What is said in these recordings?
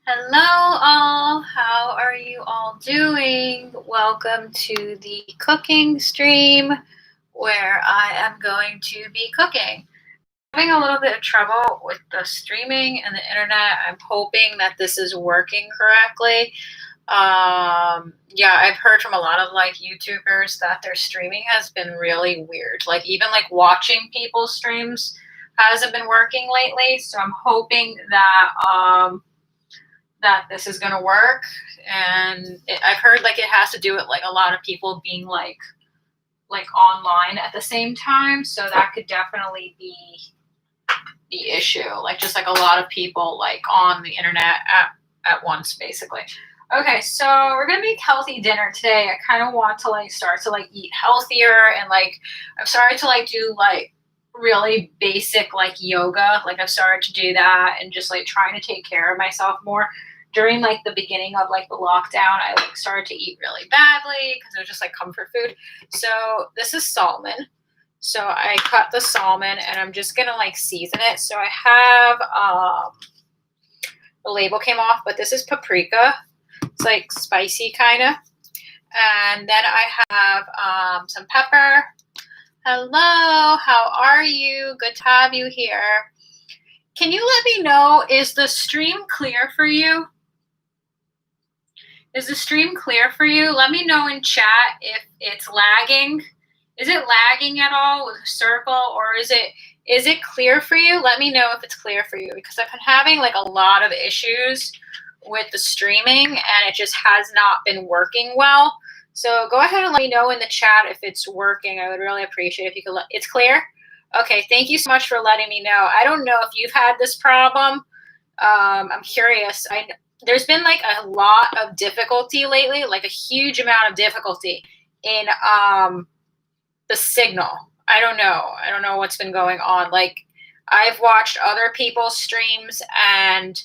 Hello, all. How are you all doing? Welcome to the cooking stream where I am going to be cooking. Having a little bit of trouble with the streaming and the internet. I'm hoping that this is working correctly. Yeah, I've heard from a lot of YouTubers that their streaming has been really weird. Like even watching people's streams hasn't been working lately. So I'm hoping that this is going to work. And I've heard it has to do with a lot of people being online at the same time, so that could definitely be the issue. Just a lot of people on the internet at once, basically. Okay, so we're gonna make healthy dinner today. I kind of want to start to eat healthier, and I've started to do really basic yoga. I've started to do that and just trying to take care of myself more. During the beginning of the lockdown, I started to eat really badly because it was just comfort food. So this is salmon. So I cut the salmon and I'm just gonna season it. So I have the label came off, but this is paprika. It's spicy kind of. And then I have some pepper. Hello, how are you? Good to have you here. Can you let me know, is the stream clear for you? Is the stream clear for you? Let me know in chat if it's lagging. Is it lagging at all with a circle, or is it clear for you? Let me know if it's clear for you, because I've been having a lot of issues with the streaming and it just has not been working well. So go ahead and let me know in the chat if it's working. I would really appreciate if you could it's clear? Okay, thank you so much for letting me know. I don't know if you've had this problem. I'm curious. There's been a lot of difficulty lately, a huge amount of difficulty in the signal. I don't know what's been going on. I've watched other people's streams and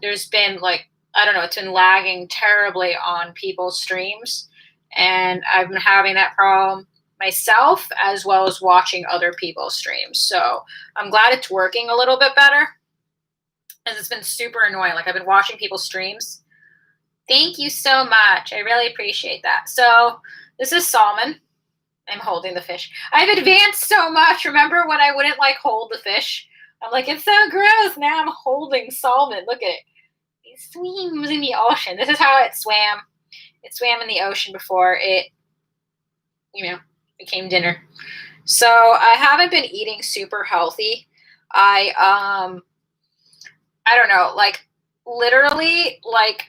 there's been I don't know, it's been lagging terribly on people's streams, and I've been having that problem myself as well as watching other people's streams. So I'm glad it's working a little bit better, because it's been super annoying. I've been watching people's streams. Thank you so much. I really appreciate that. So this is salmon. I'm holding the fish. I've advanced so much. Remember when I wouldn't hold the fish? I'm it's so gross. Now I'm holding salmon. Look at it. It swims in the ocean. This is how it swam. It swam in the ocean before it, became dinner. So I haven't been eating super healthy. I don't know, literally,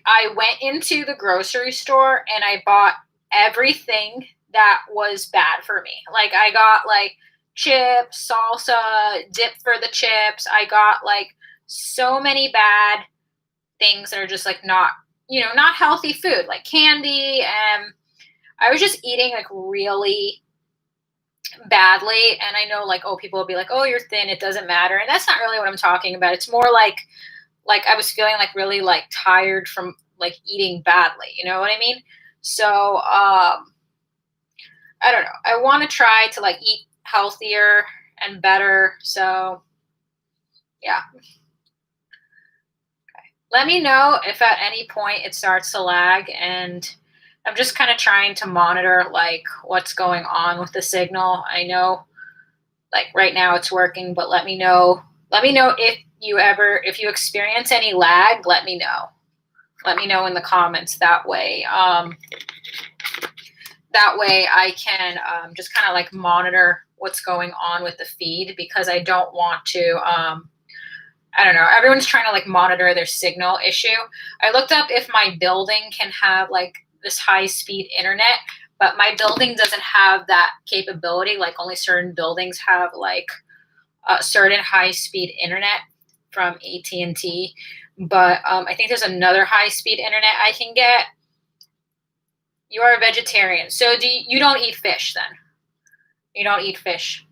I went into the grocery store and I bought everything that was bad for me. I got chips, salsa, dip for the chips. I got so many bad things that are just not, not healthy food, like candy. And I was just eating really badly. And I know oh, people will be oh, you're thin, it doesn't matter. And that's not really what I'm talking about. It's more like I was feeling really tired from eating badly. You know what I mean? So I don't know. I want to try to eat healthier and better. So yeah. Okay. Let me know if at any point it starts to lag, and I'm just kind of trying to monitor what's going on with the signal. I know right now it's working, but let me know if you experience any lag. Let me know in the comments. That way I can just kind of monitor what's going on with the feed, because I don't want to I don't know, everyone's trying to monitor their signal issue. I looked up if my building can have this high speed internet, but my building doesn't have that capability. Only certain buildings have certain high speed internet from AT&T. But I think there's another high speed internet I can get. You are a vegetarian, so you don't eat fish then? You don't eat fish.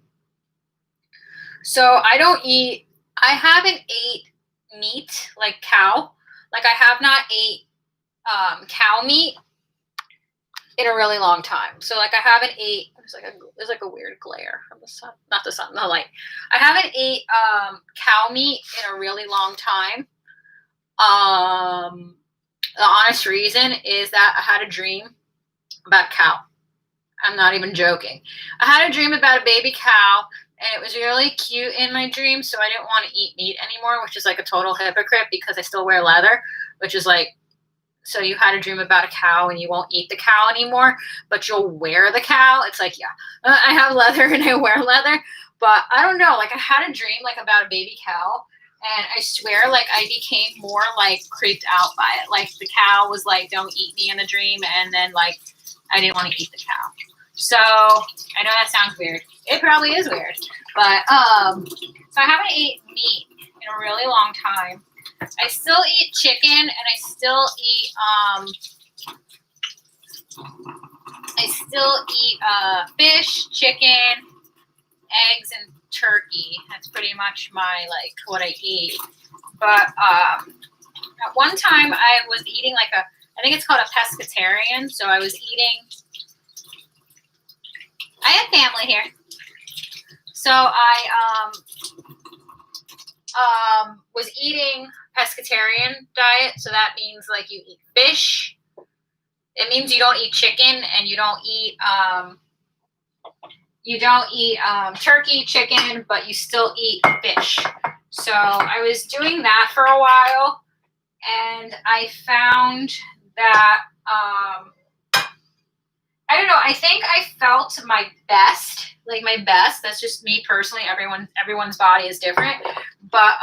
So I haven't ate meat like cow. I have not ate cow meat in a really long time. So I haven't ate. There's a weird glare from the sun, not the sun, the light. I haven't ate cow meat in a really long time. The honest reason is that I had a dream about a cow. I'm not even joking. I had a dream about a baby cow, and it was really cute in my dream, so I didn't want to eat meat anymore, which is like a total hypocrite because I still wear leather, which is like, so you had a dream about a cow and you won't eat the cow anymore, but you'll wear the cow. It's like, yeah, I have leather and I wear leather, but I don't know. Like I had a dream like about a baby cow, and I swear like I became more like creeped out by it. Like the cow was like, don't eat me in the dream, and then like I didn't want to eat the cow. So I know that sounds weird. It probably is weird, but so I haven't eaten meat in a really long time. I still eat chicken, and I still eat fish, chicken, eggs, and turkey. That's pretty much my like what I eat. But at one time I was eating like I think it's called a pescatarian. So I was eating. I have family here, so I was eating pescatarian diet. So that means like you eat fish. It means you don't eat chicken, and you don't eat turkey, chicken, but you still eat fish. So I was doing that for a while, and I found that I don't know. I think I felt my best, like my best. That's just me personally. Everyone's body is different, but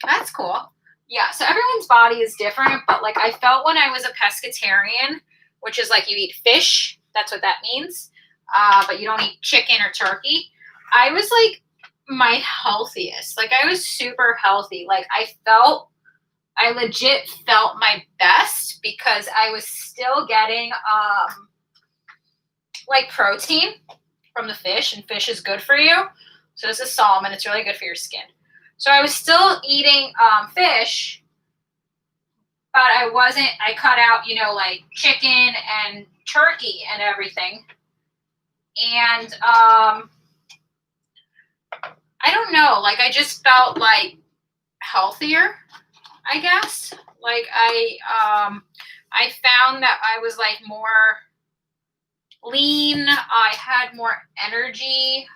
that's cool. Yeah, so everyone's body is different, but like I felt when I was a pescatarian, which is like you eat fish. That's what that means. But you don't eat chicken or turkey. I was like my healthiest. Like I was super healthy. Like I legit felt my best because I was still getting like protein from the fish, and fish is good for you. So this is salmon. It's really good for your skin. So I was still eating fish, but I cut out, like chicken and turkey and everything. And I don't know, like I just felt like healthier, I guess. Like I found that I was like more lean. I had more energy.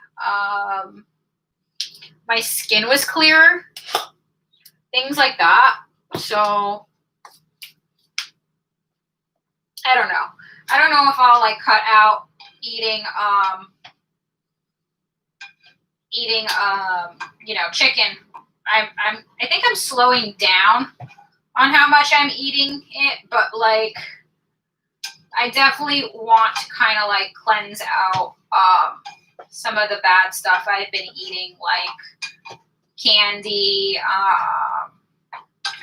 My skin was clearer. Things like that. So I don't know. I don't know if I'll like cut out eating chicken. I think I'm slowing down on how much I'm eating it, but like I definitely want to kind of like cleanse out some of the bad stuff I've been eating, like candy. I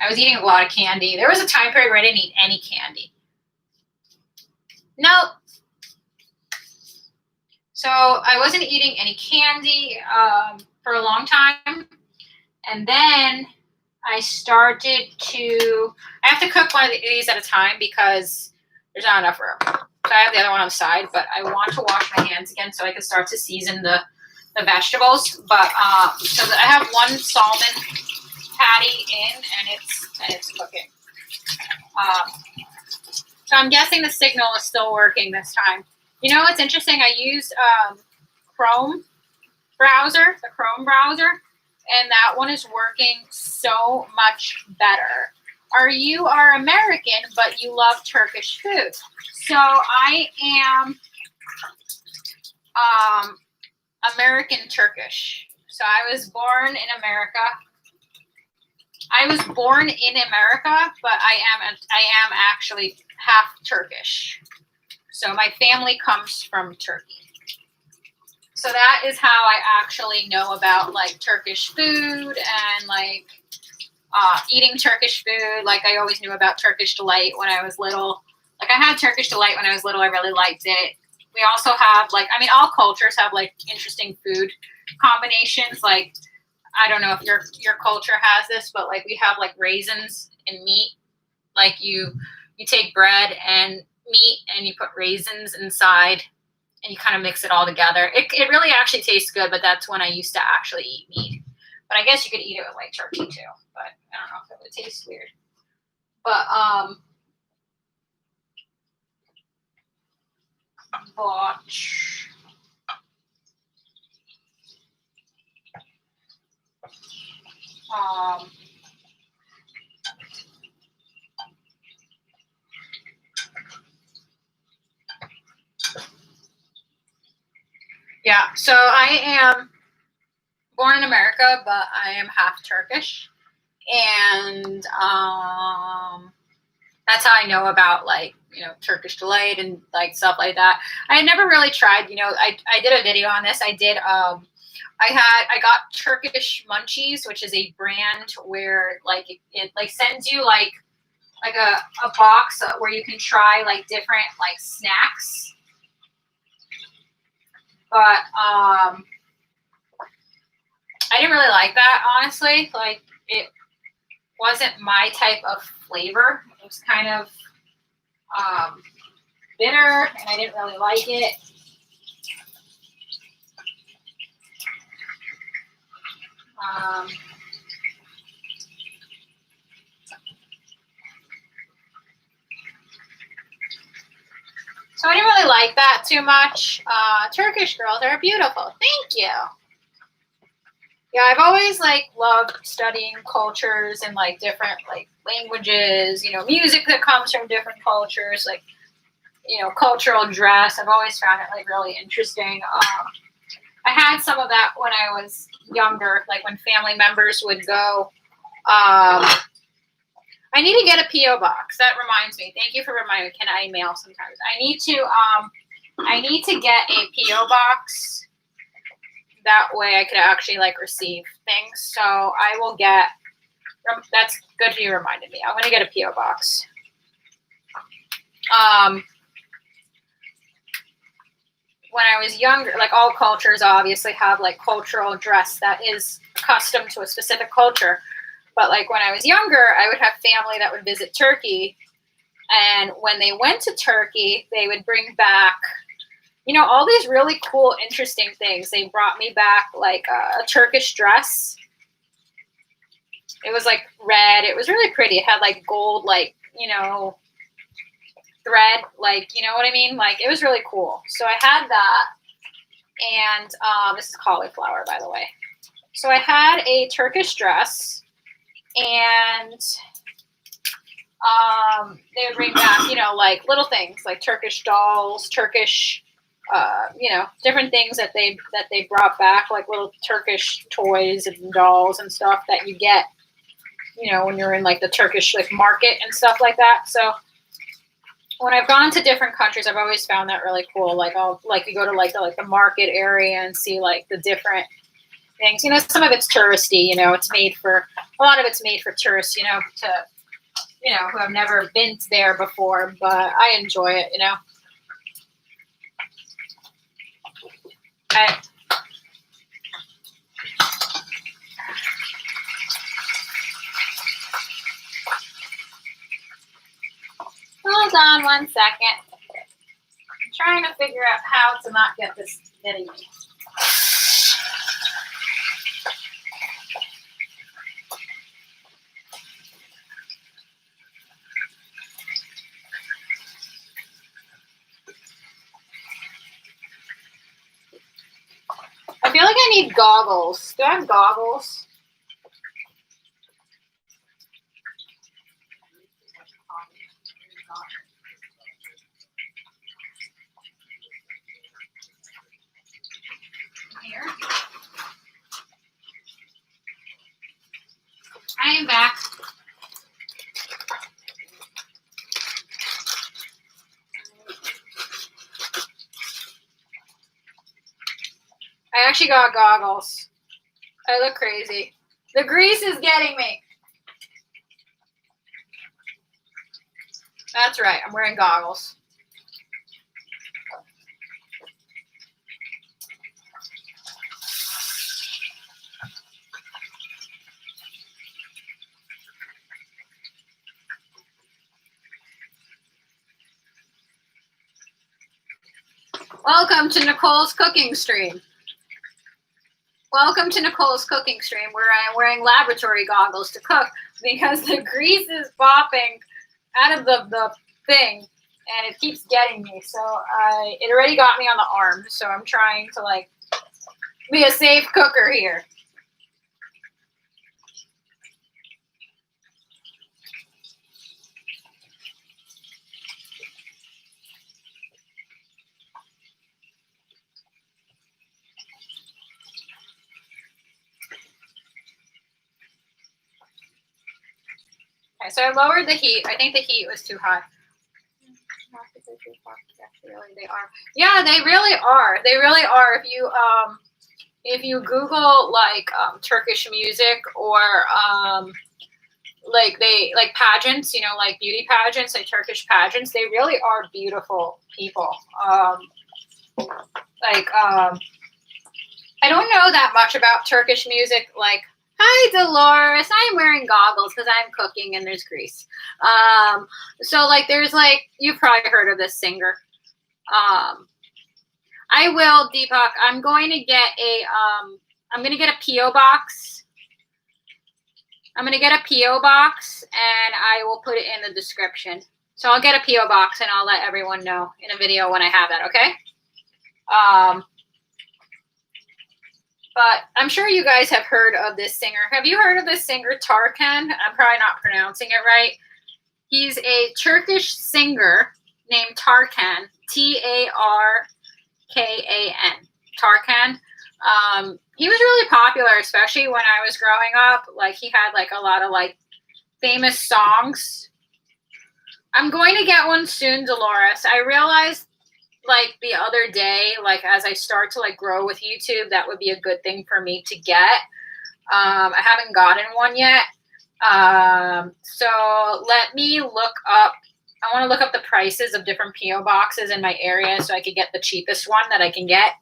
was eating a lot of candy. There was a time period where I didn't eat any candy. Nope. So I wasn't eating any candy for a long time. And then I started to, I have to cook one of these at a time because there's not enough room. So I have the other one on the side, but I want to wash my hands again so I can start to season the vegetables. But so I have one salmon patty in, and it's cooking. So I'm guessing the signal is still working this time. You know what's interesting? I used Chrome browser, the Chrome browser, and that one is working so much better. You are American, but you love Turkish food. So I am American Turkish. So I was born in America. But I am actually half Turkish. So my family comes from Turkey. So that is how I actually know about like Turkish food and like eating Turkish food. Like I always knew about Turkish Delight when I was little. Like I had Turkish Delight when I was little. I really liked it. We also have all cultures have like interesting food combinations. Like I don't know if your culture has this, but like we have like raisins and meat. Like you take bread and meat and you put raisins inside and you kind of mix it all together. It really actually tastes good, but that's when I used to actually eat meat. But I guess you could eat it with like turkey too. But I don't know if it would taste weird. But botch. Yeah, so I am born in America, but I am half Turkish. And that's how I know about like, you know, Turkish delight and like stuff like that. I had never really tried, you know, I did a video on this. I got Turkish Munchies, which is a brand where like it like sends you like a box where you can try like different like snacks. But I didn't really like that, honestly. Like it wasn't my type of flavor. It was kind of bitter, and I didn't really like it. So I didn't really like that too much. Turkish girls are beautiful. Thank you. Yeah, I've always like loved studying cultures and like different like languages, you know, music that comes from different cultures, like, you know, cultural dress. I've always found it like really interesting. I had some of that when I was younger, like when family members would go. I need to get a P.O. box. That reminds me. Thank you for reminding me. Can I mail sometimes? I need to get a P.O. box. That way I could actually like receive things. So I will get, that's good you reminded me. I'm going to get a P.O. box. When I was younger, like all cultures obviously have like cultural dress that is accustomed to a specific culture. But like when I was younger, I would have family that would visit Turkey. And when they went to Turkey, they would bring back, you know, all these really cool, interesting things. They brought me back like a Turkish dress. It was like red. It was really pretty. It had like gold, like, you know, thread, like, you know what I mean? Like it was really cool. So I had that. And this is cauliflower, by the way. So I had a Turkish dress. And they would bring back, you know, like little things like Turkish dolls, Turkish, you know, different things that they brought back, like little Turkish toys and dolls and stuff that you get, you know, when you're in like the Turkish like market and stuff like that. So when I've gone to different countries, I've always found that really cool. Like I'll like you go to like the market area and see like the different things. You know, some of it's touristy, you know, it's made for, a lot of it's made for tourists, you know, to, you know, who have never been there before, but I enjoy it, you know. Hold on 1 second. I'm trying to figure out how to not get this hitting me. I feel like I need goggles. Do I have goggles? Here. I am back. I actually got goggles. I look crazy. The grease is getting me. That's right. I'm wearing goggles. Welcome to Nicole's cooking stream. Welcome to Nicole's cooking stream where I'm wearing laboratory goggles to cook because the grease is popping out of the thing and it keeps getting me. So it already got me on the arm. So I'm trying to like be a safe cooker here. Okay, so I lowered the heat. I think the heat was too high. Really, they are. Yeah, they really are. They really are. If you Google like Turkish music or like pageants, you know, like beauty pageants, like Turkish pageants, they really are beautiful people. I don't know that much about Turkish music. Like, hi Dolores, I'm wearing goggles because I'm cooking and there's grease. So like, there's like, you've probably heard of this singer. I will, Deepak. I'm going to get a PO box. I'm going to get a PO box and I will put it in the description. So I'll get a PO box and I'll let everyone know in a video when I have that. Okay. But I'm sure you guys have heard of this singer. Have you heard of this singer, Tarkan? I'm probably not pronouncing it right. He's a Turkish singer named Tarkan, Tarkan, Tarkan. He was really popular, especially when I was growing up. Like, he had like a lot of like famous songs. I'm going to get one soon, Dolores. I realized like the other day, like as I start to like grow with YouTube, that would be a good thing for me to get. I haven't gotten one yet. So let me look up. I want to look up the prices of different PO boxes in my area so I could get the cheapest one that I can get.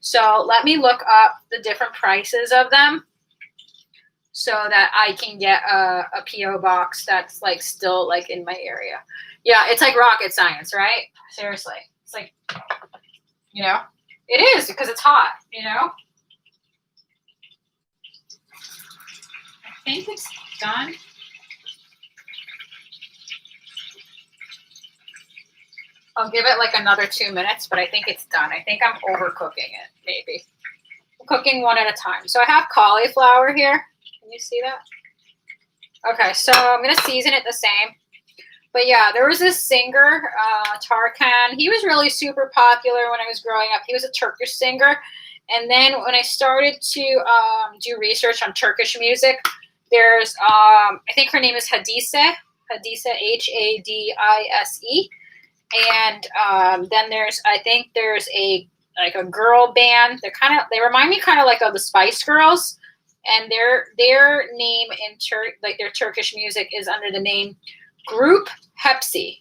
So let me look up the different prices of them so that I can get a PO box that's like still like in my area. Yeah, it's like rocket science, right? Seriously. It's like, you know, it is because it's hot, you know? I think it's done. I'll give it like another 2 minutes, but I think it's done. I think I'm overcooking it, maybe. I'm cooking one at a time. So I have cauliflower here. Can you see that? Okay, so I'm going to season it the same. But yeah, there was this singer, Tarkan. He was really super popular when I was growing up. He was a Turkish singer. And then when I started to do research on Turkish music, there's, I think her name is Hadise, Hadise. And then I think there's a girl band. They remind me kind of like of the Spice Girls. And their name in their Turkish music is under the name Group Hepsi.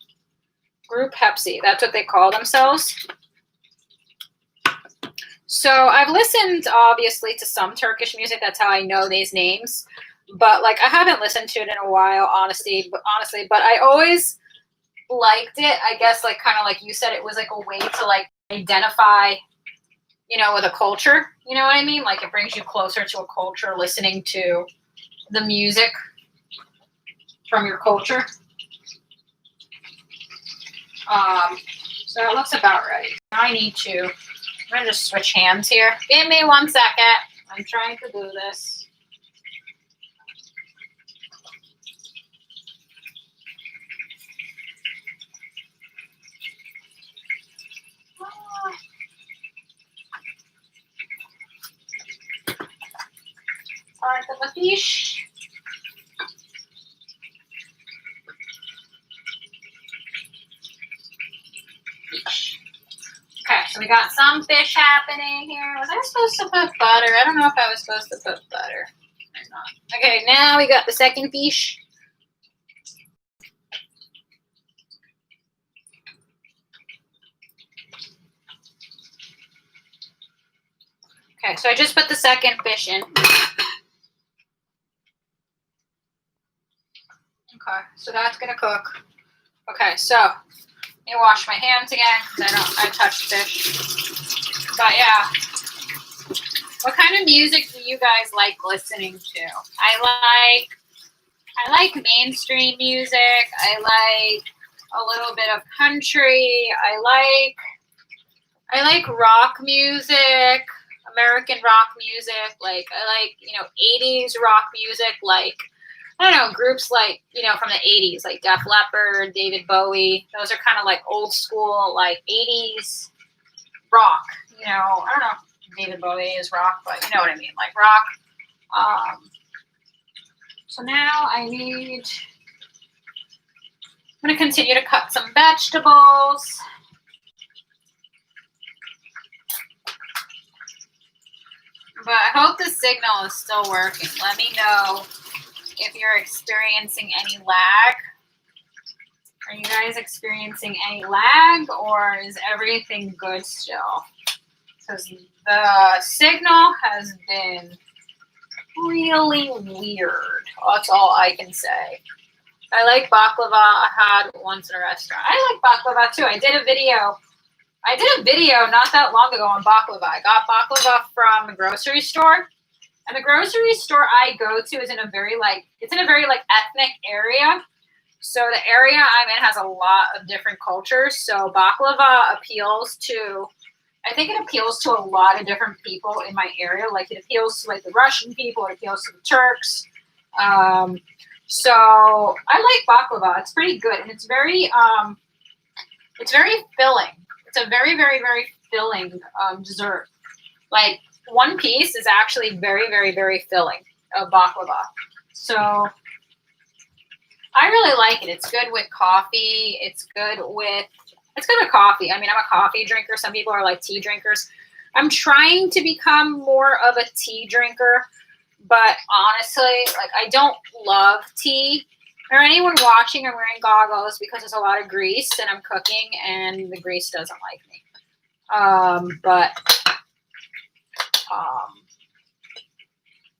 Group Hepsi. That's what they call themselves. So I've listened, obviously, to some Turkish music. That's how I know these names. But, like, I haven't listened to it in a while, honestly. But I always liked it. I guess, like, kind of like you said, it was, like, a way to, like, identify, you know, with a culture. You know what I mean? Like, it brings you closer to a culture, listening to the music from your culture. So it looks about ready. I'm going to just switch hands here. Give me 1 second. I'm trying to do this. Part of the fish. Okay, so we got some fish happening here. Was I supposed to put butter? I don't know if I was supposed to put butter or not. Okay, now we got the second fish. Okay, so I just put the second fish in. Okay, so that's gonna cook. Okay, so let me wash my hands again because I touched fish. But yeah, What kind of music do you guys like listening to? I like mainstream music. I like a little bit of country. I like rock music, American rock music. Like I like, 80s rock music, like I don't know, groups like, from the 80s, like Def Leppard, David Bowie. Those are kind of like old school, like 80s rock. I don't know if David Bowie is rock, but you know what I mean, like rock. So now I'm going to continue to cut some vegetables. But I hope the signal is still working. Let me know if you're experiencing any lag. Are you guys experiencing any lag, or is everything good still? Because the signal has been really weird. That's all I can say. I like baklava. I had once in a restaurant. I like baklava too. I did a video not that long ago on baklava. I got baklava from the grocery store. And the grocery store I go to is in a very ethnic area. So the area I'm in has a lot of different cultures. So baklava appeals to a lot of different people in my area. Like it appeals to like the Russian people. It appeals to the Turks. So I like baklava. It's pretty good, and it's very filling. It's a very, very, very filling dessert. Like one piece is actually very, very, very filling of baklava. So I really like it. It's good with coffee. It's good with coffee. I mean, I'm a coffee drinker. Some people are like tea drinkers. I'm trying to become more of a tea drinker, but honestly, like I don't love tea. Or anyone watching, I'm wearing goggles because there's a lot of grease and I'm cooking and the grease doesn't like me.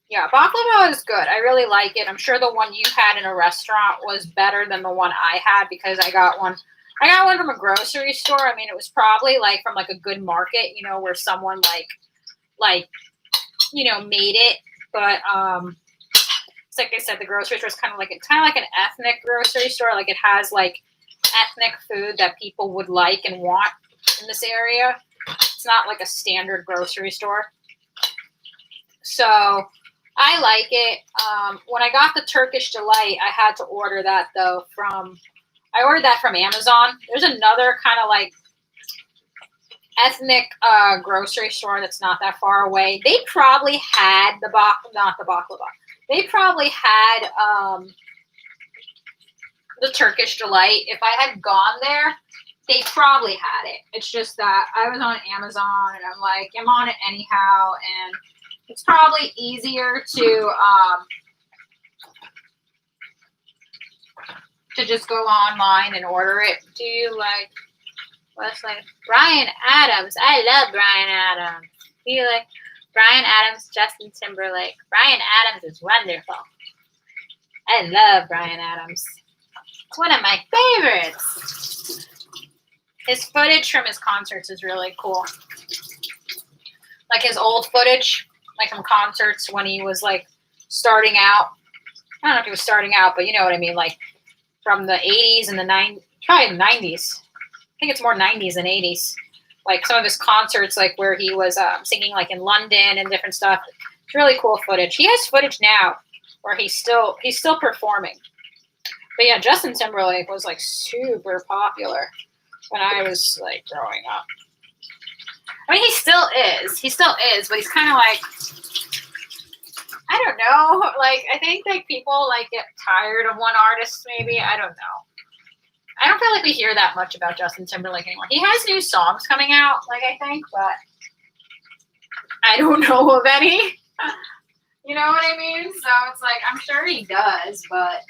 Yeah, baklava is good. I really like it. I'm sure the one you had in a restaurant was better than the one I had because I got one from a grocery store. I mean, it was probably like from like a good market, where someone like made it. But it's like I said, the grocery store is kind of like an ethnic grocery store. Like it has like ethnic food that people would like and want in this area. It's not like a standard grocery store. So I like it. When I got the Turkish Delight, I had to order that though I ordered that from Amazon. There's another kind of like ethnic grocery store that's not that far away. They probably had not the baklava. They probably had the Turkish Delight. If I had gone there, they probably had it. It's just that I was on Amazon and I'm like, I'm on it anyhow, and it's probably easier to just go online and order it. Do you like Bryan Adams? I love Bryan Adams. Do you like Bryan Adams, Justin Timberlake? Bryan Adams is wonderful. I love Bryan Adams. It's one of my favorites. His footage from his concerts is really cool. Like his old footage, like from concerts when he was like starting out. I don't know if he was starting out, but you know what I mean. Like from the 80s and the 90s, probably the 90s. I think it's more 90s than 80s. Like some of his concerts, like where he was singing like in London and different stuff. It's really cool footage. He has footage now where he's still performing. But yeah, Justin Timberlake was like super popular when I was like growing up. I mean, he still is, but he's kind of like, I don't know. Like, I think like people like get tired of one artist maybe. I don't know. I don't feel like we hear that much about Justin Timberlake anymore. He has new songs coming out, like I think, but I don't know of any. You know what I mean? So it's like, I'm sure he does, but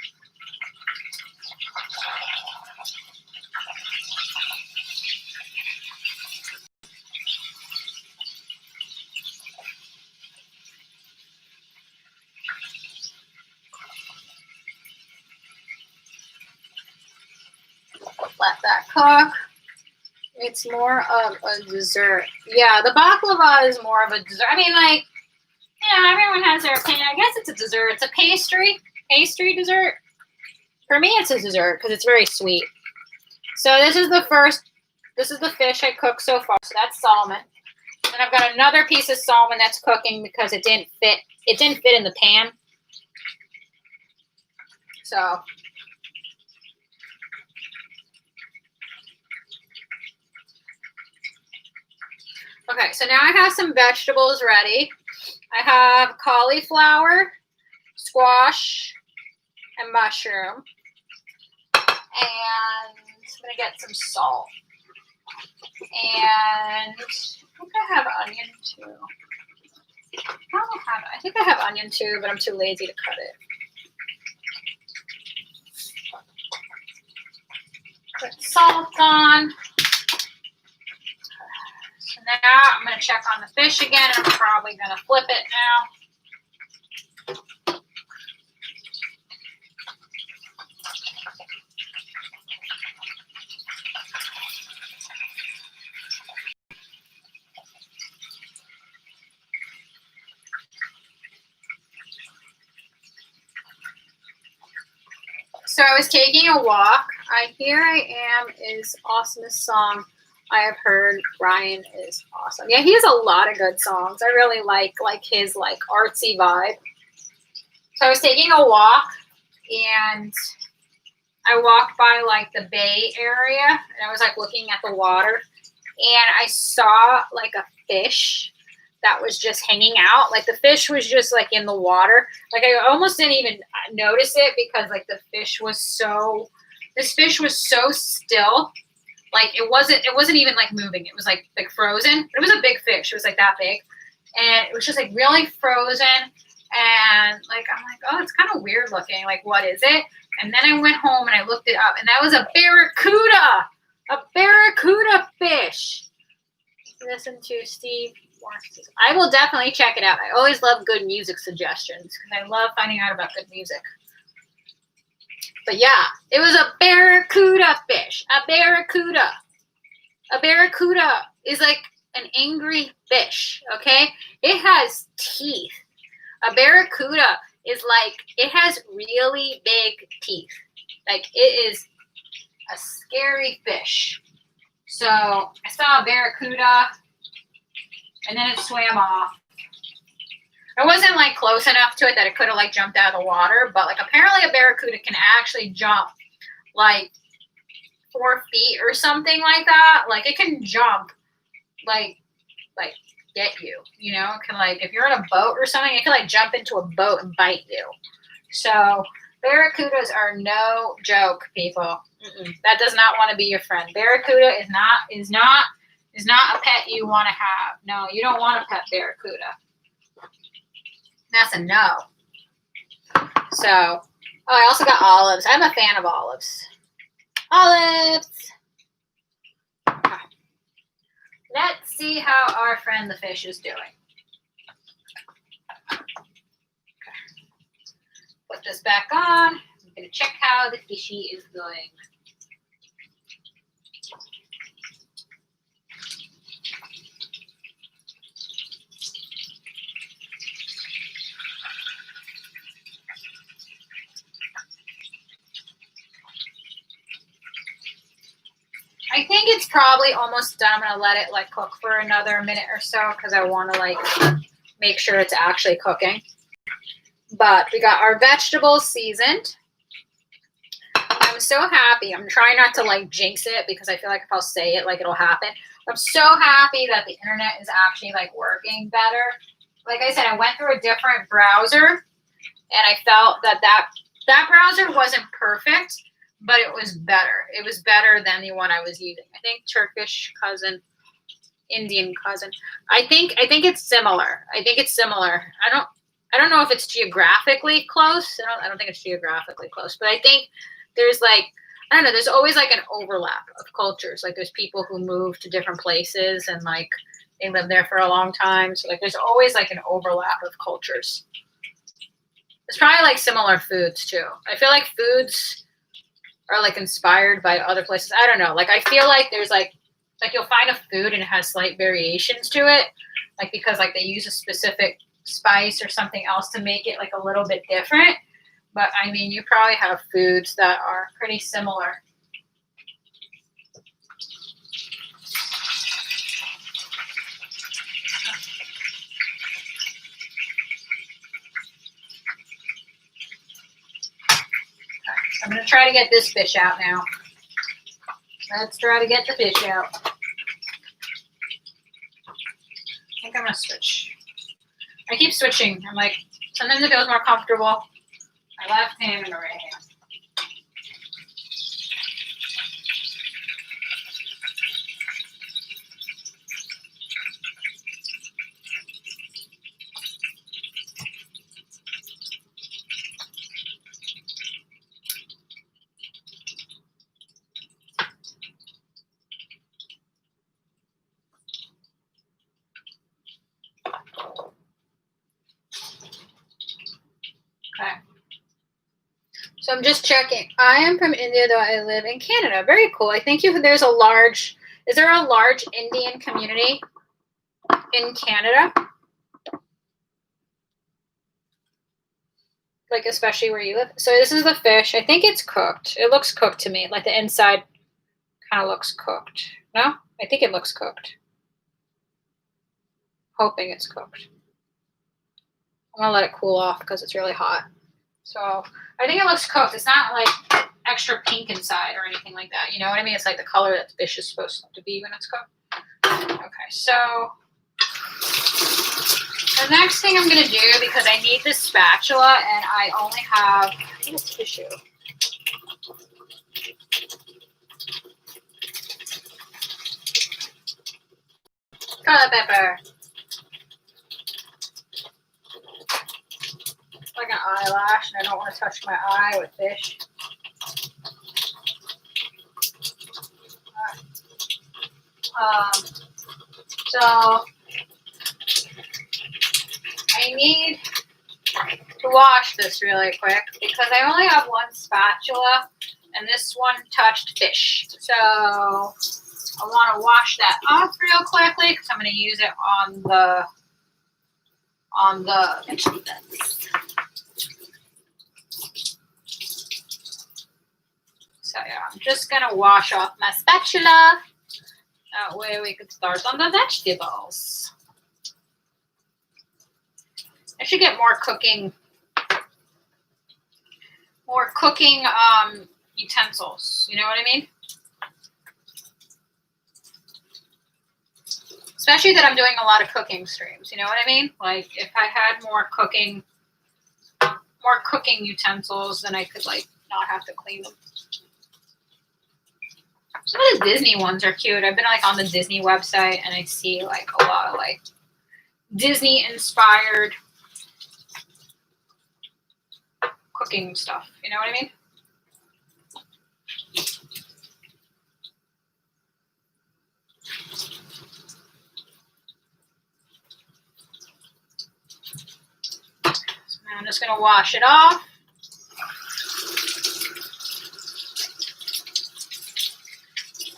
let that cook. It's more of a dessert. Yeah, the baklava is more of a dessert. I mean, like, Yeah, everyone has their opinion. I guess it's a dessert. It's a pastry dessert. For me, it's a dessert because it's very sweet. So this is the fish I cooked so far. So that's salmon. And I've got another piece of salmon that's cooking because it didn't fit in the pan. So okay, so now I have some vegetables ready. I have cauliflower, squash, and mushroom. And I'm going to get some salt. And I think I have onion too. I think I have onion too, but I'm too lazy to cut it. Put salt on. So now I'm going to check on the fish again. I'm probably going to flip it now. So I was taking a walk. Here I Am is awesomest song I have heard. Ryan is awesome. Yeah, he has a lot of good songs. I really like his artsy vibe. So I was taking a walk and I walked by the bay area and I was looking at the water and I saw a fish that was just hanging out. The fish was just in the water. I almost didn't even notice it because the fish was so still. It wasn't even moving. It was frozen. It was a big fish. It was that big. And it was just really frozen. And I'm oh, it's kind of weird looking. What is it? And then I went home and I looked it up and that was a barracuda. A barracuda fish. Listen to Steve. I will definitely check it out. I always love good music suggestions because I love finding out about good music. But yeah, it was a barracuda fish. A barracuda. A barracuda is an angry fish, okay? It has teeth. A barracuda is it has really big teeth. It is a scary fish. So I saw a barracuda. And then it swam off. It wasn't close enough to it that it could have jumped out of the water, but apparently a barracuda can actually jump 4 feet or something like that. It can jump get you. You know, it can if you're in a boat or something, it can jump into a boat and bite you. So barracudas are no joke, people. That does not want to be your friend. Barracuda is not a pet you want to have. No, you don't want a pet barracuda. That's a no. So, I also got olives. I'm a fan of olives. Olives! Okay. Let's see how our friend the fish is doing. Okay. Put this back on. I'm going to check how the fishy is going. I think it's probably almost done. I'm going to let it cook for another minute or so because I want to make sure it's actually cooking. But we got our vegetables seasoned. I'm so happy. I'm trying not to jinx it because I feel if I'll say it it'll happen. I'm so happy that the internet is actually working better. Like I said, I went through a different browser and I felt that browser wasn't perfect. But it was better. It was better than the one I was using. I think Turkish cousin, Indian cousin. I think it's similar. I don't know if it's geographically close. I don't think it's geographically close. But I think there's I don't know. There's always an overlap of cultures. There's people who move to different places and they live there for a long time. So there's always an overlap of cultures. It's probably similar foods too. I feel foods are inspired by other places. I don't know. I feel there's you'll find a food and it has slight variations to it. Because they use a specific spice or something else to make it like a little bit different. But I mean, you probably have foods that are pretty similar. I'm going to try to get this fish out now. Let's try to get the fish out. I think I'm going to switch. I keep switching. I'm like, sometimes it feels more comfortable. My left hand and the right hand. Okay. So I'm just checking. I am from India, though I live in Canada. Very cool. I think there's a large, is there a large Indian community in Canada? Like, especially where you live. So this is the fish. I think it's cooked. It looks cooked to me. Like the inside kind of looks cooked. No? I think it looks cooked. Hoping it's cooked. I'm going to let it cool off because it's really hot. So I think it looks cooked. It's not like extra pink inside or anything like that. You know what I mean? It's like the color that the fish is supposed to be when it's cooked. Okay, so the next thing I'm going to do, because I need this spatula and I only have, I think it's tissue. Color pepper. Like an eyelash, and I don't want to touch my eye with fish. So I need to wash this really quick because I only have one spatula and this one touched fish. So I want to wash that off real quickly because I'm going to use it on the vegetables. So yeah, I'm just going to wash off my spatula. That way we could start on the vegetables. I should get more cooking utensils. You know what I mean? Especially that I'm doing a lot of cooking streams. You know what I mean? Like if I had more cooking utensils, then I could like not have to clean them. Some of the Disney ones are cute. I've been like on the Disney website and I see like a lot of like Disney inspired cooking stuff. You know what I mean? So now I'm just going to wash it off.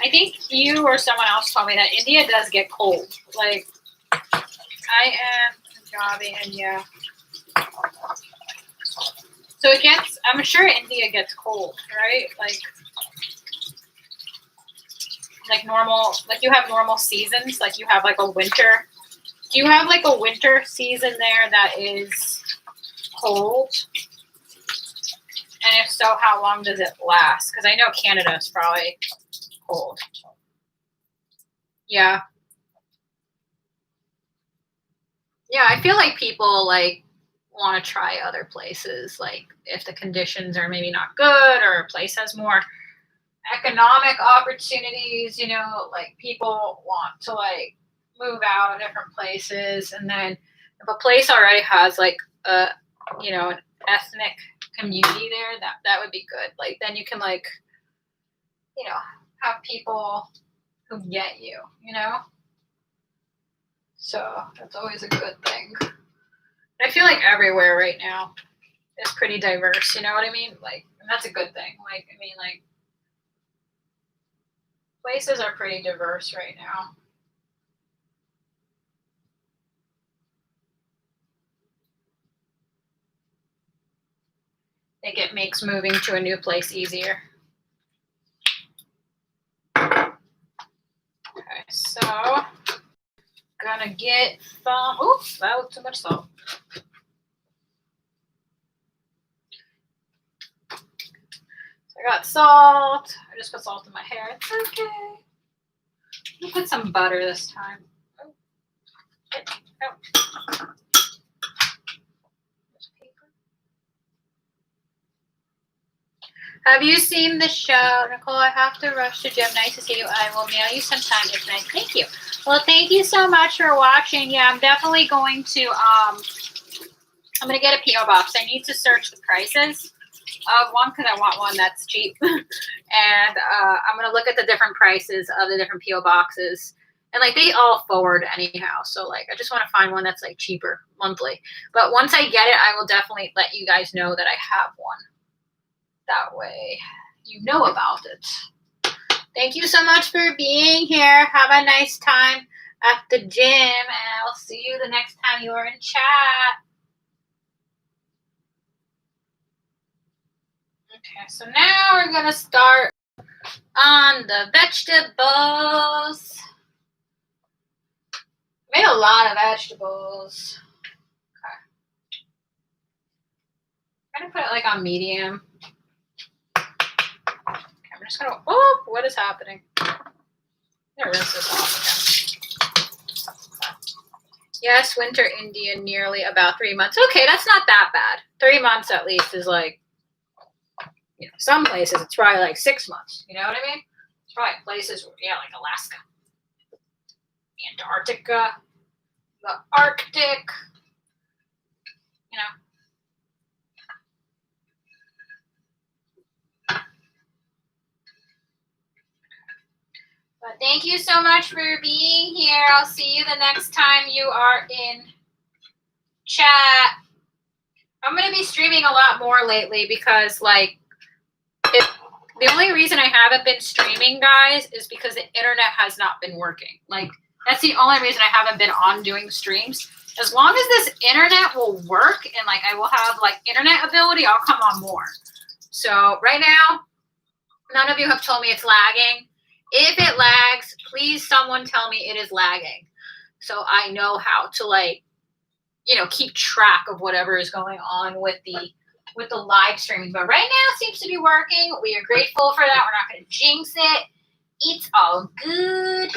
I think you or someone else told me that India does get cold. Like, I am Punjabi, and yeah. So it gets, I'm sure India gets cold, right? Like normal, like you have normal seasons, like you have like a winter. Do you have like a winter season there that is cold? And if so, how long does it last? Because I know Canada is probably cold. Yeah. Yeah, I feel like people like want to try other places, like if the conditions are maybe not good or a place has more economic opportunities, you know, like people want to like move out of different places. And then if a place already has like a, you know, an ethnic community there, that would be good. Like then you can like, you know, have people who get you, you know? So that's always a good thing. I feel like everywhere right now is pretty diverse, you know what I mean? Like, and that's a good thing. Like, I mean, like, places are pretty diverse right now. think it makes moving to a new place easier. Okay, so gonna get some. Oops, that was too much salt. So I got salt. I just put salt in my hair. It's okay. I'll put some butter this time. Oh. Have you seen the show? Nicole, I have to rush to gym. Nice to see you. I will mail you sometime if nice. Thank you. Well, thank you so much for watching. Yeah, I'm definitely going to, I'm going to get a P.O. box. I need to search the prices of one because I want one that's cheap. And I'm going to look at the different prices of the different P.O. boxes. And, like, they all forward anyhow. So, like, I just want to find one that's, like, cheaper monthly. But once I get it, I will definitely let you guys know that I have one. That way you know about it. Thank you so much for being here. Have a nice time at the gym. And I'll see you the next time you are in chat. Okay, so now we're going to start on the vegetables. Made a lot of vegetables. Okay. I'm going to put it like on medium. I'm just going to, oh, what is happening? I'm going to rinse this off again. Yes, winter India, nearly about 3 months. Okay, that's not that bad. 3 months at least is like, you know, some places it's probably like 6 months. You know what I mean? It's probably places, yeah, like Alaska, Antarctica, the Arctic, you know. But thank you so much for being here. I'll see you the next time you are in chat. I'm going to be streaming a lot more lately because, like, the only reason I haven't been streaming, guys, is because the internet has not been working. Like, that's the only reason I haven't been on doing streams. As long as this internet will work and, like, I will have, like, internet ability, I'll come on more. So right now, none of you have told me it's lagging. If it lags, please someone tell me it is lagging so I know how to, like, you know, keep track of whatever is going on with the live streaming. But right now it seems to be working. We are grateful for that. We're not going to jinx it. It's all good.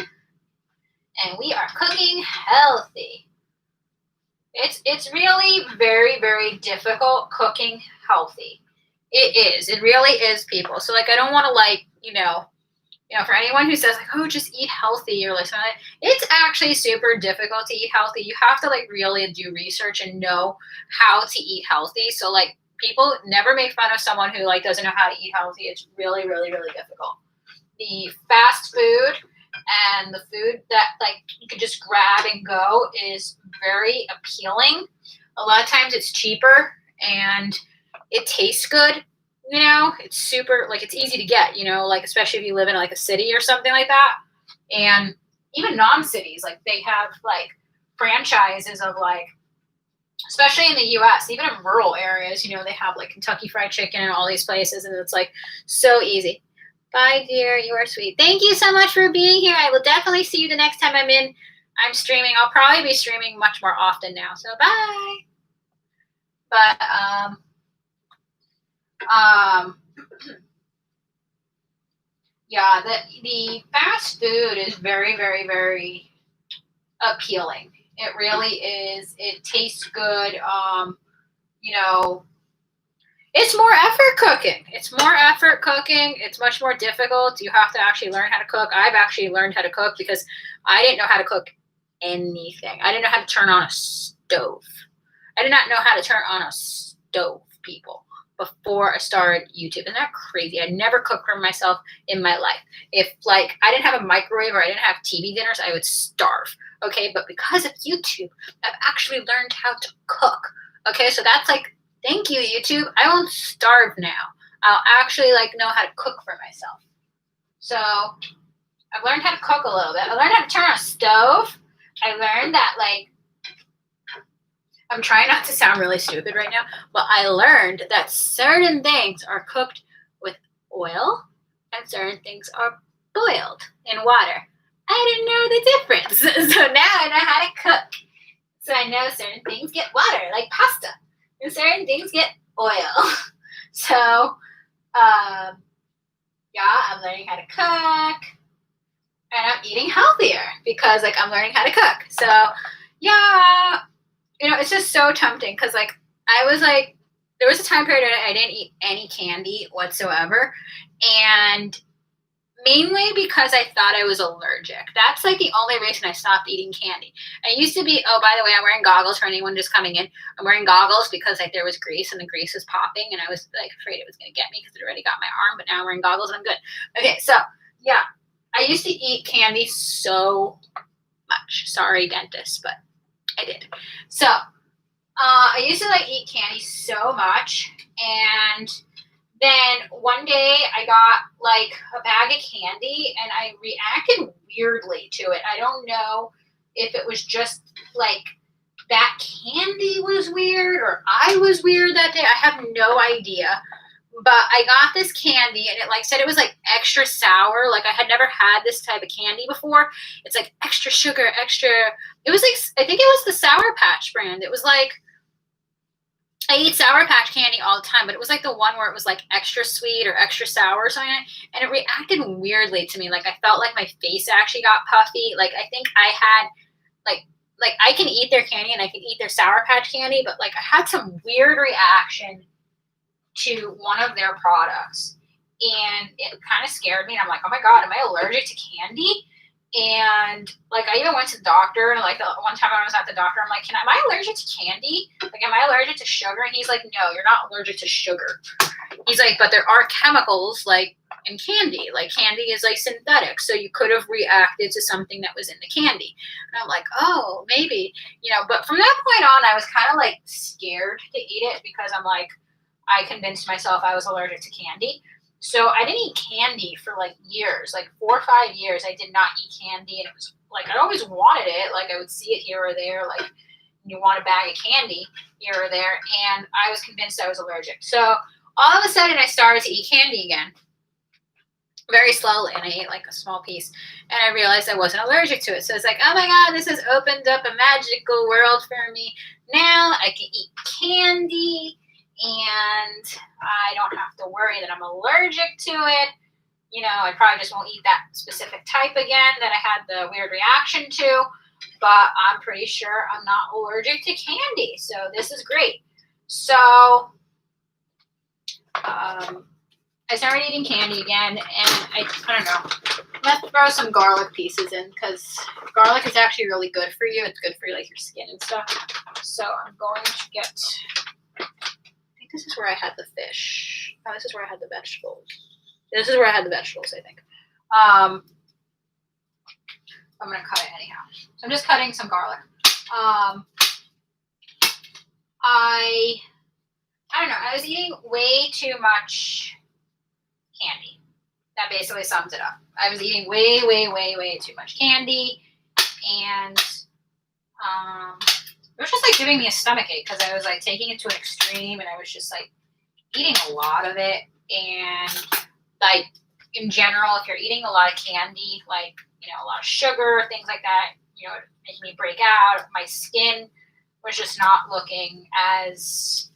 And we are cooking healthy. It's really very, very difficult cooking healthy. It is. It really is, people. So, like, I don't want to, like, you know, for anyone who says, like, oh, just eat healthy or like something, it's actually super difficult to eat healthy. You have to, like, really do research and know how to eat healthy. So, like, people never make fun of someone who, like, doesn't know how to eat healthy. It's really, really, really difficult. The fast food and the food that, like, you could just grab and go is very appealing. A lot of times it's cheaper and it tastes good. You know, it's super, like, it's easy to get, you know, like, especially if you live in, like, a city or something like that. And even non-cities, like, they have, like, franchises of, like, especially in the U.S., even in rural areas, you know, they have, like, Kentucky Fried Chicken and all these places, and it's, like, so easy. Bye, dear. You are sweet. Thank you so much for being here. I will definitely see you the next time I'm streaming. I'll probably be streaming much more often now, so bye. But, yeah, the fast food is very, very, very appealing. It really is. It tastes good. You know, it's more effort cooking. It's more effort cooking. It's much more difficult. You have to actually learn how to cook. I've actually learned how to cook because I didn't know how to cook anything. I didn't know how to turn on a stove. I did not know how to turn on a stove, people, before I started YouTube. Isn't that crazy? I never cooked for myself in my life. If, like, I didn't have a microwave or I didn't have TV dinners, I would starve. Okay, but because of YouTube, I've actually learned how to cook. Okay, so that's, like, thank you, YouTube. I won't starve now. I'll actually, like, know how to cook for myself. So I've learned how to cook a little bit. I learned how to turn on a stove. I learned that, like, I'm trying not to sound really stupid right now, but I learned that certain things are cooked with oil and certain things are boiled in water. I didn't know the difference. So now I know how to cook. So I know certain things get water, like pasta, and certain things get oil. So, yeah, I'm learning how to cook, and I'm eating healthier because, like, I'm learning how to cook. So, yeah, it's just so tempting because, like, I was like, there was a time period I didn't eat any candy whatsoever, and mainly because I thought I was allergic. That's like the only reason I stopped eating candy. I used to be, oh, by the way, I'm wearing goggles for anyone just coming in. I'm wearing goggles because like there was grease and the grease was popping and I was like afraid it was going to get me because it already got my arm, but now I'm wearing goggles and I'm good. Okay, so yeah, I used to eat candy so much. Sorry, dentist, but I did. So I used to like eat candy so much, and then one day I got like a bag of candy and I reacted weirdly to it. I don't know if it was just like that candy was weird or I was weird that day. I have no idea. But I got this candy and it like said it was like extra sour. Like I had never had this type of candy before. It's like extra sugar, extra. It was like, I think it was the Sour Patch brand. It was like, I eat Sour Patch candy all the time, but it was like the one where it was like extra sweet or extra sour or something, and it reacted weirdly to me. Like I felt like my face actually got puffy. Like I think I had like I can eat their candy and I can eat their Sour Patch candy, but like I had some weird reaction to one of their products, and it kind of scared me. And I'm like, oh my god, am I allergic to candy? And like I even went to the doctor, and like the one time I was at the doctor, I'm like, am I allergic to candy? Like, am I allergic to sugar? And he's like, no, you're not allergic to sugar. He's like, but there are chemicals like in candy. Like candy is like synthetic, so you could have reacted to something that was in the candy. And I'm like, oh, maybe, But from that point on, I was kind of like scared to eat it because I'm like, I convinced myself I was allergic to candy. So I didn't eat candy for like years, like 4 or 5 years. I did not eat candy, and it was like I always wanted it. Like I would see it here or there, like you want a bag of candy here or there, and I was convinced I was allergic. So all of a sudden, I started to eat candy again, very slowly, and I ate like a small piece, and I realized I wasn't allergic to it. So it's like, oh my god, this has opened up a magical world for me. Now I can eat candy. And I don't have to worry that I'm allergic to it. I probably just won't eat that specific type again that I had the weird reaction to. But I'm pretty sure I'm not allergic to candy. So this is great. So I started eating candy again. And I don't know. Let's throw some garlic pieces in because garlic is actually really good for you. It's good for like your skin and stuff. So I'm going to get... This is where I had the fish. Oh, this is where I had the vegetables. This is where I had the vegetables, I think. I'm going to cut it anyhow. So I'm just cutting some garlic. I don't know. I was eating way too much candy. That basically sums it up. I was eating way, way, way, way too much candy. And it was just like giving me a stomach ache because I was like taking it to an extreme and I was just like eating a lot of it. And like in general, if you're eating a lot of candy, like, a lot of sugar, things like that, it made me break out. My skin was just not looking as